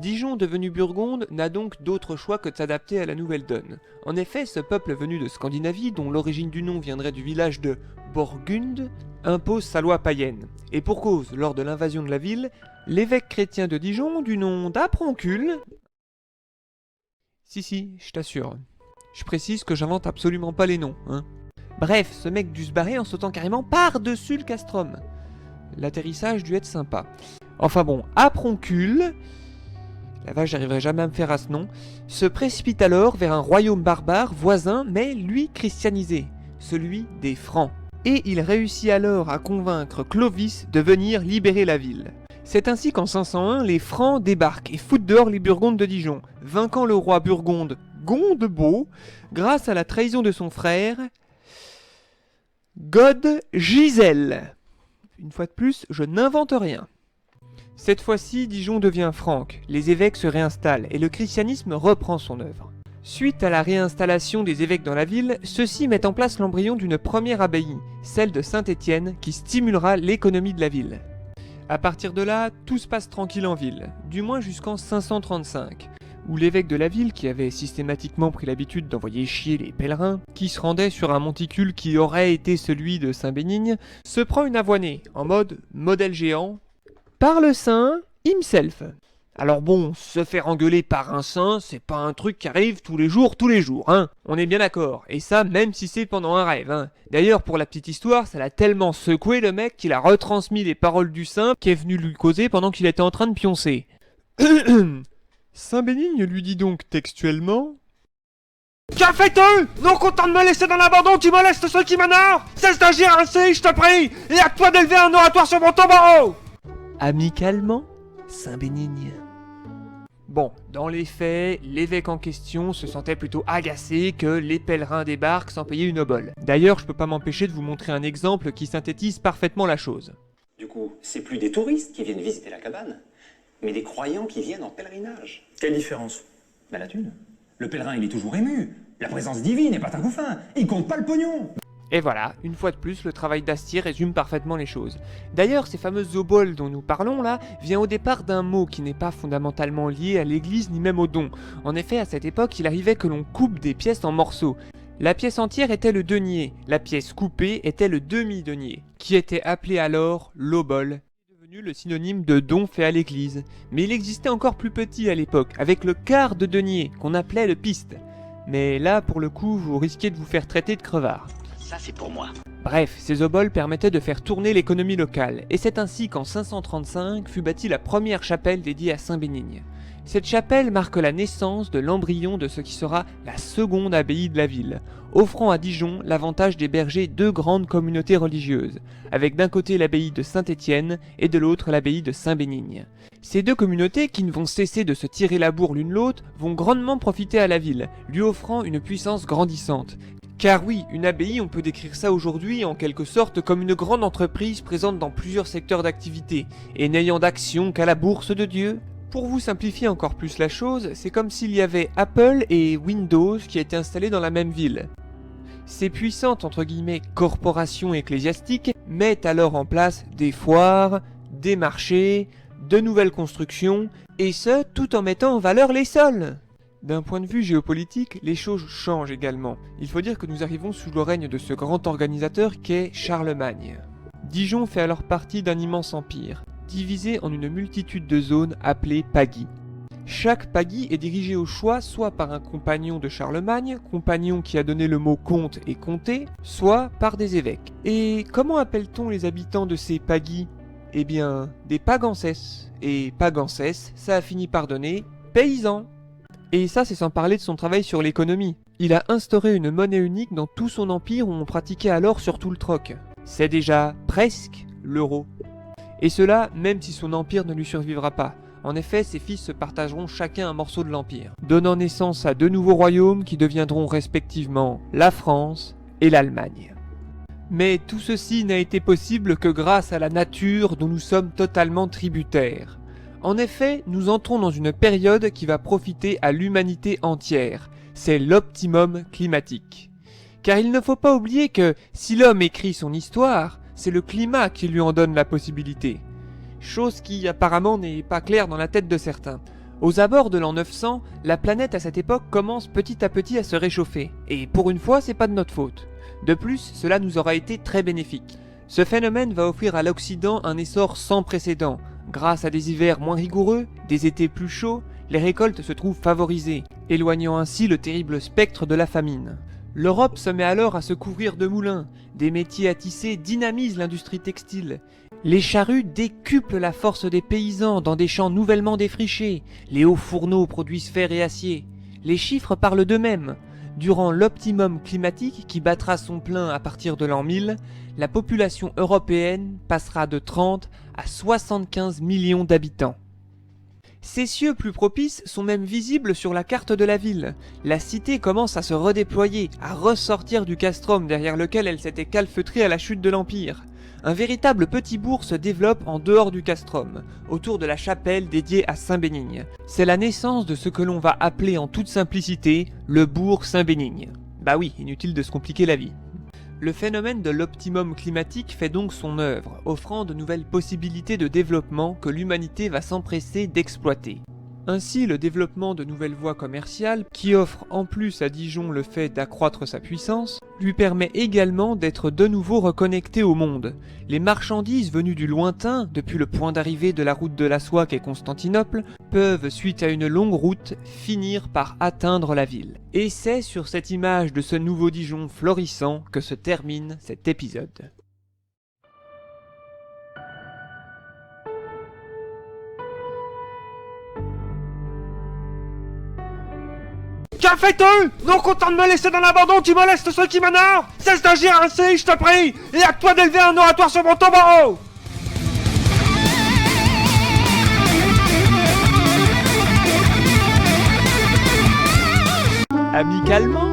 Dijon, devenu Burgonde, n'a donc d'autre choix que de s'adapter à la nouvelle donne. En effet, ce peuple venu de Scandinavie, dont l'origine du nom viendrait du village de Borgund, impose sa loi païenne. Et pour cause, lors de l'invasion de la ville, l'évêque chrétien de Dijon, du nom d'Aproncule... Si, je t'assure. Je précise que j'invente absolument pas les noms, hein. Bref, ce mec dut se barrer en sautant carrément par-dessus le castrum. L'atterrissage dut être sympa. Enfin bon, Aproncule, la vache j'arriverai jamais à me faire à ce nom, se précipite alors vers un royaume barbare voisin, mais lui christianisé, celui des Francs. Et il réussit alors à convaincre Clovis de venir libérer la ville. C'est ainsi qu'en 501, les Francs débarquent et foutent dehors les Burgondes de Dijon, vainquant le roi burgonde Gondebaud grâce à la trahison de son frère Godgisel. Une fois de plus, je n'invente rien. Cette fois-ci, Dijon devient franque, les évêques se réinstallent et le christianisme reprend son œuvre. Suite à la réinstallation des évêques dans la ville, ceux-ci mettent en place l'embryon d'une première abbaye, celle de Saint-Étienne, qui stimulera l'économie de la ville. À partir de là, tout se passe tranquille en ville, du moins jusqu'en 535, où l'évêque de la ville, qui avait systématiquement pris l'habitude d'envoyer chier les pèlerins, qui se rendaient sur un monticule qui aurait été celui de Saint-Bénigne, se prend une avoinée, en mode modèle géant, par le saint himself. Alors bon, se faire engueuler par un saint, c'est pas un truc qui arrive tous les jours, hein. On est bien d'accord, et ça même si c'est pendant un rêve, hein. D'ailleurs, pour la petite histoire, ça l'a tellement secoué le mec qu'il a retransmis les paroles du saint qui est venu lui causer pendant qu'il était en train de pioncer. Saint-Bénigne lui dit donc textuellement: Qu'a fait-tu? Non content de me laisser dans l'abandon, tu molestes ceux qui m'honorent? Cesse d'agir ainsi, je te prie, et à toi d'élever un oratoire sur mon tombeau! Amicalement, Saint-Bénigne. Bon, dans les faits, l'évêque en question se sentait plutôt agacé que les pèlerins débarquent sans payer une obole. D'ailleurs, je peux pas m'empêcher de vous montrer un exemple qui synthétise parfaitement la chose. Du coup, c'est plus des touristes qui viennent visiter la cabane, mais des croyants qui viennent en pèlerinage. Quelle différence? Ben la thune. Le pèlerin, il est toujours ému. La présence divine n'est pas un couffin. Il compte pas le pognon. Et voilà, une fois de plus, le travail d'Astier résume parfaitement les choses. D'ailleurs, ces fameuses oboles dont nous parlons là, vient au départ d'un mot qui n'est pas fondamentalement lié à l'église ni même au don. En effet, à cette époque, il arrivait que l'on coupe des pièces en morceaux. La pièce entière était le denier, la pièce coupée était le demi-denier, qui était appelé alors l'obole, devenu le synonyme de don fait à l'église. Mais il existait encore plus petit à l'époque, avec le quart de denier, qu'on appelait le piste. Mais là, pour le coup, vous risquez de vous faire traiter de crevard. Ça, c'est pour moi. Bref, ces oboles permettaient de faire tourner l'économie locale, et c'est ainsi qu'en 535 fut bâtie la première chapelle dédiée à Saint-Bénigne. Cette chapelle marque la naissance de l'embryon de ce qui sera la seconde abbaye de la ville, offrant à Dijon l'avantage d'héberger deux grandes communautés religieuses, avec d'un côté l'abbaye de Saint-Étienne et de l'autre l'abbaye de Saint-Bénigne. Ces deux communautés, qui ne vont cesser de se tirer la bourre l'une l'autre, vont grandement profiter à la ville, lui offrant une puissance grandissante. Car oui, une abbaye, on peut décrire ça aujourd'hui en quelque sorte comme une grande entreprise présente dans plusieurs secteurs d'activité, et n'ayant d'action qu'à la bourse de Dieu. Pour vous simplifier encore plus la chose, c'est comme s'il y avait Apple et Windows qui étaient installés dans la même ville. Ces puissantes entre guillemets corporations ecclésiastiques mettent alors en place des foires, des marchés, de nouvelles constructions, et ce tout en mettant en valeur les sols. D'un point de vue géopolitique, les choses changent également. Il faut dire que nous arrivons sous le règne de ce grand organisateur qu'est Charlemagne. Dijon fait alors partie d'un immense empire, divisé en une multitude de zones appelées pagis. Chaque pagis est dirigé au choix soit par un compagnon de Charlemagne, compagnon qui a donné le mot comte et comté, soit par des évêques. Et comment appelle-t-on les habitants de ces pagis? Eh bien, des pagances. Et pagances, ça a fini par donner paysans. Et ça, c'est sans parler de son travail sur l'économie. Il a instauré une monnaie unique dans tout son empire où on pratiquait alors surtout le troc. C'est déjà presque l'euro. Et cela, même si son empire ne lui survivra pas. En effet, ses fils se partageront chacun un morceau de l'empire, donnant naissance à deux nouveaux royaumes qui deviendront respectivement la France et l'Allemagne. Mais tout ceci n'a été possible que grâce à la nature dont nous sommes totalement tributaires. En effet, nous entrons dans une période qui va profiter à l'humanité entière. C'est l'optimum climatique. Car il ne faut pas oublier que si l'homme écrit son histoire, c'est le climat qui lui en donne la possibilité. Chose qui apparemment n'est pas claire dans la tête de certains. Aux abords de l'an 900, la planète à cette époque commence petit à petit à se réchauffer, et pour une fois, c'est pas de notre faute. De plus, cela nous aura été très bénéfique. Ce phénomène va offrir à l'Occident un essor sans précédent. Grâce à des hivers moins rigoureux, des étés plus chauds, les récoltes se trouvent favorisées, éloignant ainsi le terrible spectre de la famine. L'Europe se met alors à se couvrir de moulins, des métiers à tisser dynamisent l'industrie textile. Les charrues décuplent la force des paysans dans des champs nouvellement défrichés, les hauts fourneaux produisent fer et acier. Les chiffres parlent d'eux-mêmes. Durant l'optimum climatique qui battra son plein à partir de l'an 1000, la population européenne passera de 30 à 75 millions d'habitants. Ces cieux plus propices sont même visibles sur la carte de la ville. La cité commence à se redéployer, à ressortir du castrum derrière lequel elle s'était calfeutrée à la chute de l'Empire. Un véritable petit bourg se développe en dehors du castrum, autour de la chapelle dédiée à Saint-Bénigne. C'est la naissance de ce que l'on va appeler en toute simplicité le bourg Saint-Bénigne. Bah oui, inutile de se compliquer la vie. Le phénomène de l'optimum climatique fait donc son œuvre, offrant de nouvelles possibilités de développement que l'humanité va s'empresser d'exploiter. Ainsi, le développement de nouvelles voies commerciales, qui offrent en plus à Dijon le fait d'accroître sa puissance, lui permet également d'être de nouveau reconnecté au monde. Les marchandises venues du lointain, depuis le point d'arrivée de la route de la soie qu'est Constantinople, peuvent, suite à une longue route, finir par atteindre la ville. Et c'est sur cette image de ce nouveau Dijon florissant que se termine cet épisode. Qu'a fait-tu? Non content de me laisser dans l'abandon, tu molestes ceux qui m'honorent? Cesse d'agir ainsi, je te prie, et à toi d'élever un oratoire sur mon tombeau! Amicalement,